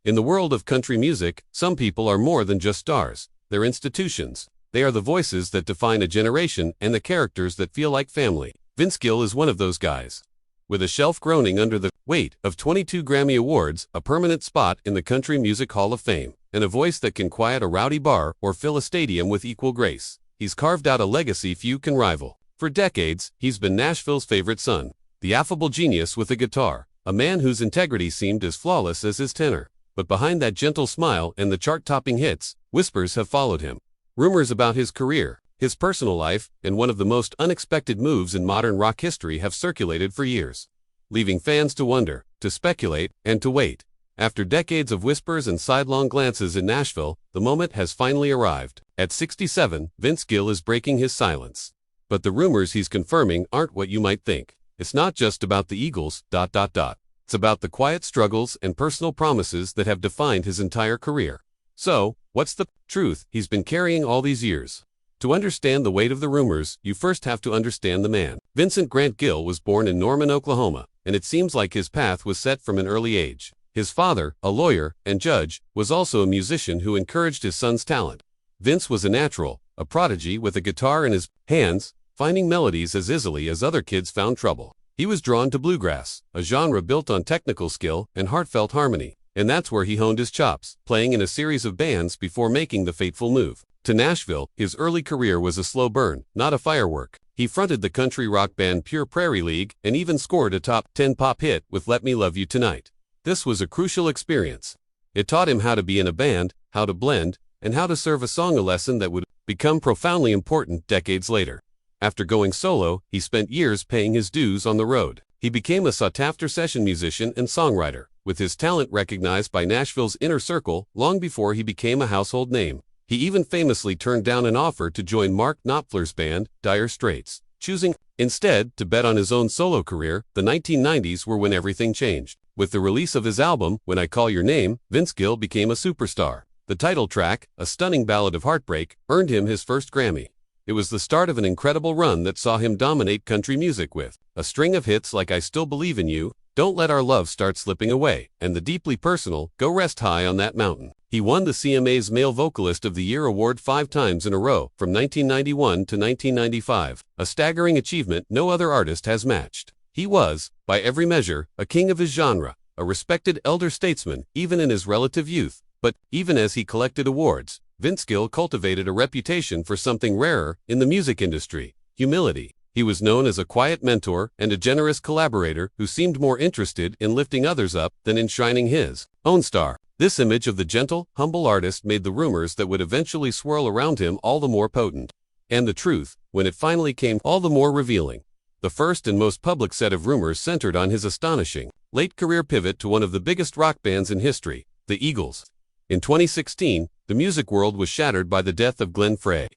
In the world of country music, some people are more than just stars. They're institutions. They are the voices that define a generation and the characters that feel like family. Vince Gill is one of those guys. With a shelf groaning under the weight of 22 Grammy Awards, a permanent spot in the Country Music Hall of Fame, and a voice that can quiet a rowdy bar or fill a stadium with equal grace, he's carved out a legacy few can rival. For decades, he's been Nashville's favorite son, the affable genius with a guitar, a man whose integrity seemed as flawless as his tenor. But behind that gentle smile and the chart-topping hits, whispers have followed him. Rumors about his career, his personal life, and one of the most unexpected moves in modern rock history have circulated for years, leaving fans to wonder, to speculate, and to wait. After decades of whispers and sidelong glances in Nashville, the moment has finally arrived. At 67, Vince Gill is breaking his silence. But the rumors he's confirming aren't what you might think. It's not just about the Eagles, It's about the quiet struggles and personal promises that have defined his entire career. So, what's the truth he's been carrying all these years? To understand the weight of the rumors, you first have to understand the man. Vincent Grant Gill was born in Norman, Oklahoma, and it seems like his path was set from an early age. His father, a lawyer and judge, was also a musician who encouraged his son's talent. Vince was a natural, a prodigy with a guitar in his hands, finding melodies as easily as other kids found trouble. He was drawn to bluegrass, a genre built on technical skill and heartfelt harmony, and that's where he honed his chops, playing in a series of bands before making the fateful move to Nashville. His early career was a slow burn, not a firework. He fronted the country rock band Pure Prairie League and even scored a top 10 pop hit with Let Me Love You Tonight. This was a crucial experience. It taught him how to be in a band, how to blend, and how to serve a song, a lesson that would become profoundly important decades later. After going solo, he spent years paying his dues on the road. He became a sought-after session musician and songwriter, with his talent recognized by Nashville's inner circle long before he became a household name. He even famously turned down an offer to join Mark Knopfler's band, Dire Straits, choosing, instead, to bet on his own solo career. The 1990s were when everything changed. With the release of his album, When I Call Your Name, Vince Gill became a superstar. The title track, a stunning ballad of heartbreak, earned him his first Grammy. It was the start of an incredible run that saw him dominate country music with a string of hits like I Still Believe in You, Don't Let Our Love Start Slipping Away, and the deeply personal Go Rest High on That Mountain. He won the CMA's Male Vocalist of the Year award 5 times in a row, from 1991 to 1995, a staggering achievement no other artist has matched. He was, by every measure, a king of his genre, a respected elder statesman, even in his relative youth. But, even as he collected awards, Vince Gill cultivated a reputation for something rarer in the music industry: humility. He was known as a quiet mentor and a generous collaborator who seemed more interested in lifting others up than in shining his own star. This image of the gentle, humble artist made the rumors that would eventually swirl around him all the more potent. And the truth, when it finally came, all the more revealing. The first and most public set of rumors centered on his astonishing, late-career pivot to one of the biggest rock bands in history, the Eagles. In 2016, the music world was shattered by the death of Glenn Frey,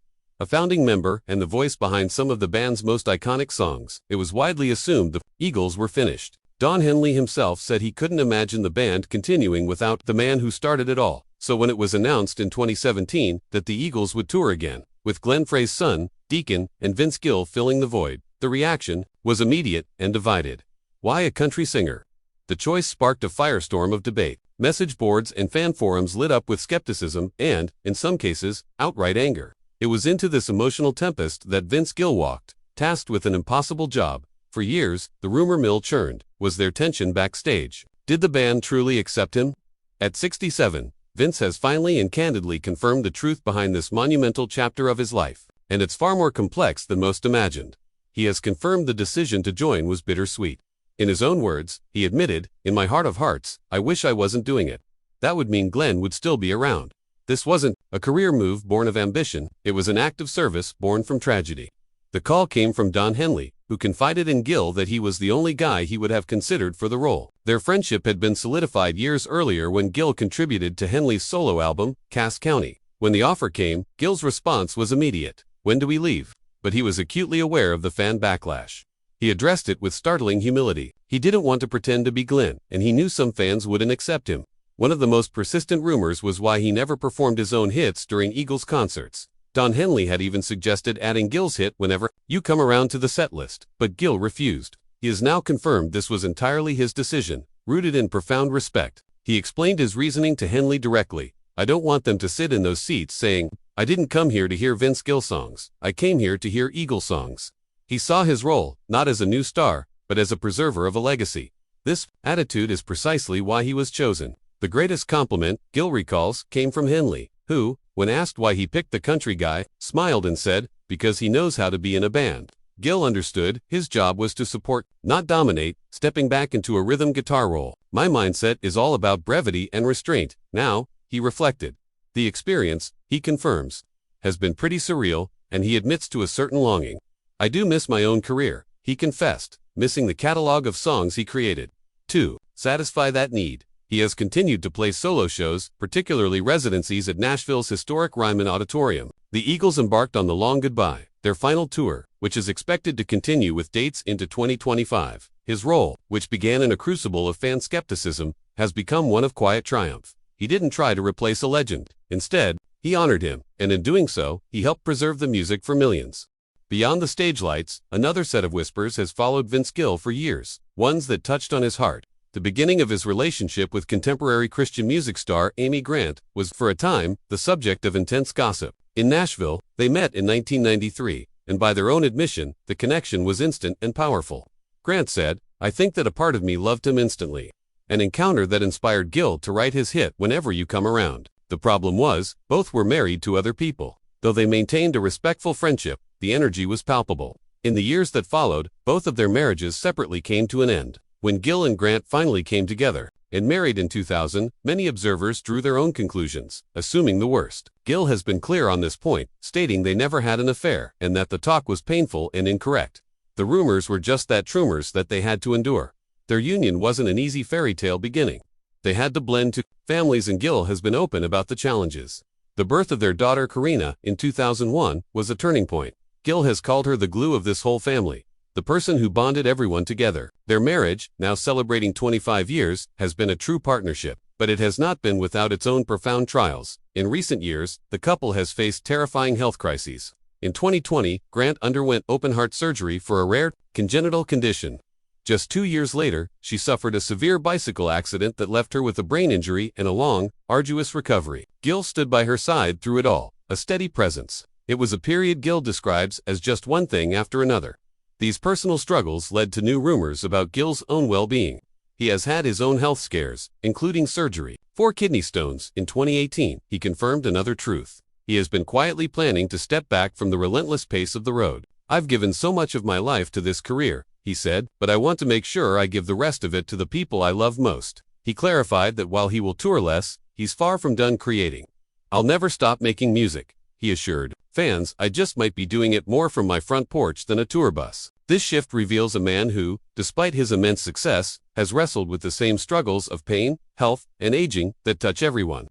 a founding member and the voice behind some of the band's most iconic songs. It was widely assumed the Eagles were finished. Don Henley himself said he couldn't imagine the band continuing without the man who started it all. So when it was announced in 2017 that the Eagles would tour again, with Glenn Frey's son, Deacon, and Vince Gill filling the void, the reaction was immediate and divided. Why a country singer? The choice sparked a firestorm of debate. Message boards and fan forums lit up with skepticism and, in some cases, outright anger. It was into this emotional tempest that Vince Gill walked, tasked with an impossible job. For years, the rumor mill churned. Was there tension backstage? Did the band truly accept him? At 67, Vince has finally and candidly confirmed the truth behind this monumental chapter of his life. And it's far more complex than most imagined. He has confirmed the decision to join was bittersweet. In his own words, he admitted, "In my heart of hearts, I wish I wasn't doing it. That would mean Glenn would still be around." This wasn't a career move born of ambition, it was an act of service born from tragedy. The call came from Don Henley, who confided in Gill that he was the only guy he would have considered for the role. Their friendship had been solidified years earlier when Gill contributed to Henley's solo album, Cass County. When the offer came, Gill's response was immediate: "When do we leave?" But he was acutely aware of the fan backlash. He addressed it with startling humility. He didn't want to pretend to be Glenn, and he knew some fans wouldn't accept him. One of the most persistent rumors was why he never performed his own hits during Eagles concerts. Don Henley had even suggested adding Gill's hit Whenever You Come Around to the set list, but Gill refused. He has now confirmed this was entirely his decision, rooted in profound respect. He explained his reasoning to Henley directly. I don't want them to sit in those seats saying, I didn't come here to hear Vince Gill songs. I came here to hear Eagle songs. He saw his role, not as a new star, but as a preserver of a legacy. This attitude is precisely why he was chosen. The greatest compliment, Gill recalls, came from Henley, who, when asked why he picked the country guy, smiled and said, because he knows how to be in a band. Gill understood his job was to support, not dominate, stepping back into a rhythm guitar role. My mindset is all about brevity and restraint. Now, he reflected. The experience, he confirms, has been pretty surreal, and he admits to a certain longing. I do miss my own career, he confessed, missing the catalog of songs he created. To satisfy that need, he has continued to play solo shows, particularly residencies at Nashville's historic Ryman Auditorium. The Eagles embarked on the Long Goodbye, their final tour, which is expected to continue with dates into 2025. His role, which began in a crucible of fan skepticism, has become one of quiet triumph. He didn't try to replace a legend. Instead, he honored him, and in doing so, he helped preserve the music for millions. Beyond the stage lights, another set of whispers has followed Vince Gill for years, ones that touched on his heart. The beginning of his relationship with contemporary Christian music star Amy Grant was, for a time, the subject of intense gossip. In Nashville, they met in 1993, and by their own admission, the connection was instant and powerful. Grant said, I think that a part of me loved him instantly. An encounter that inspired Gill to write his hit Whenever You Come Around. The problem was, both were married to other people. Though they maintained a respectful friendship, the energy was palpable. In the years that followed, both of their marriages separately came to an end. When Gill and Grant finally came together and married in 2000, many observers drew their own conclusions, assuming the worst. Gill has been clear on this point, stating they never had an affair and that the talk was painful and incorrect. The rumors were just that rumors that they had to endure. Their union wasn't an easy fairy tale beginning. They had to blend two families, and Gill has been open about the challenges. The birth of their daughter Karina in 2001 was a turning point. Gill has called her the glue of this whole family, the person who bonded everyone together. Their marriage, now celebrating 25 years, has been a true partnership, but it has not been without its own profound trials. In recent years, the couple has faced terrifying health crises. In 2020, Grant underwent open-heart surgery for a rare, congenital condition. Just 2 years later, she suffered a severe bicycle accident that left her with a brain injury and a long, arduous recovery. Gill stood by her side through it all, a steady presence. It was a period Gill describes as just one thing after another. These personal struggles led to new rumors about Gill's own well-being. He has had his own health scares, including surgery. 4 kidney stones in 2018, he confirmed another truth. He has been quietly planning to step back from the relentless pace of the road. I've given so much of my life to this career, he said, but I want to make sure I give the rest of it to the people I love most. He clarified that while he will tour less, he's far from done creating. I'll never stop making music, he assured fans. I just might be doing it more from my front porch than a tour bus. This shift reveals a man who, despite his immense success, has wrestled with the same struggles of pain, health, and aging that touch everyone,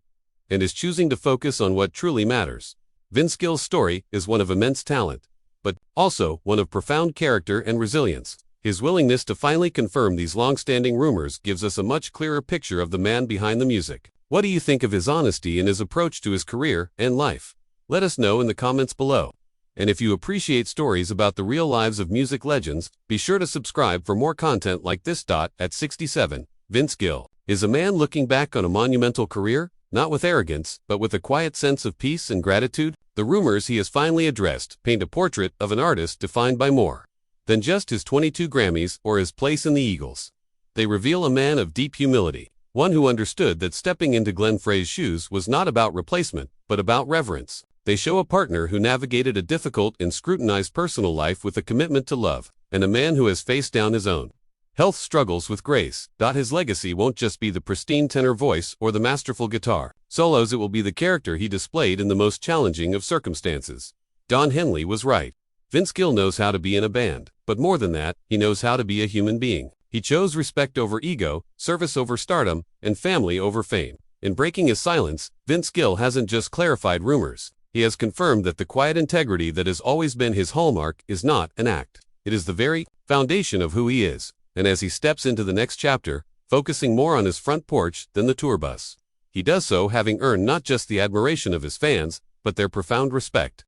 and is choosing to focus on what truly matters. Vince Gill's story is one of immense talent, but also one of profound character and resilience. His willingness to finally confirm these long-standing rumors gives us a much clearer picture of the man behind the music. What do you think of his honesty and his approach to his career and life? Let us know in the comments below. And if you appreciate stories about the real lives of music legends, be sure to subscribe for more content like this. At 67, Vince Gill is a man looking back on a monumental career, not with arrogance, but with a quiet sense of peace and gratitude. The rumors he has finally addressed paint a portrait of an artist defined by more than just his 22 Grammys or his place in the Eagles. They reveal a man of deep humility, one who understood that stepping into Glenn Frey's shoes was not about replacement, but about reverence. They show a partner who navigated a difficult and scrutinized personal life with a commitment to love, and a man who has faced down his own health struggles with grace. His legacy won't just be the pristine tenor voice or the masterful guitar solos, it will be the character he displayed in the most challenging of circumstances. Don Henley was right. Vince Gill knows how to be in a band, but more than that, he knows how to be a human being. He chose respect over ego, service over stardom, and family over fame. In breaking his silence, Vince Gill hasn't just clarified rumors. He has confirmed that the quiet integrity that has always been his hallmark is not an act. It is the very foundation of who he is. And as he steps into the next chapter, focusing more on his front porch than the tour bus, he does so having earned not just the admiration of his fans, but their profound respect.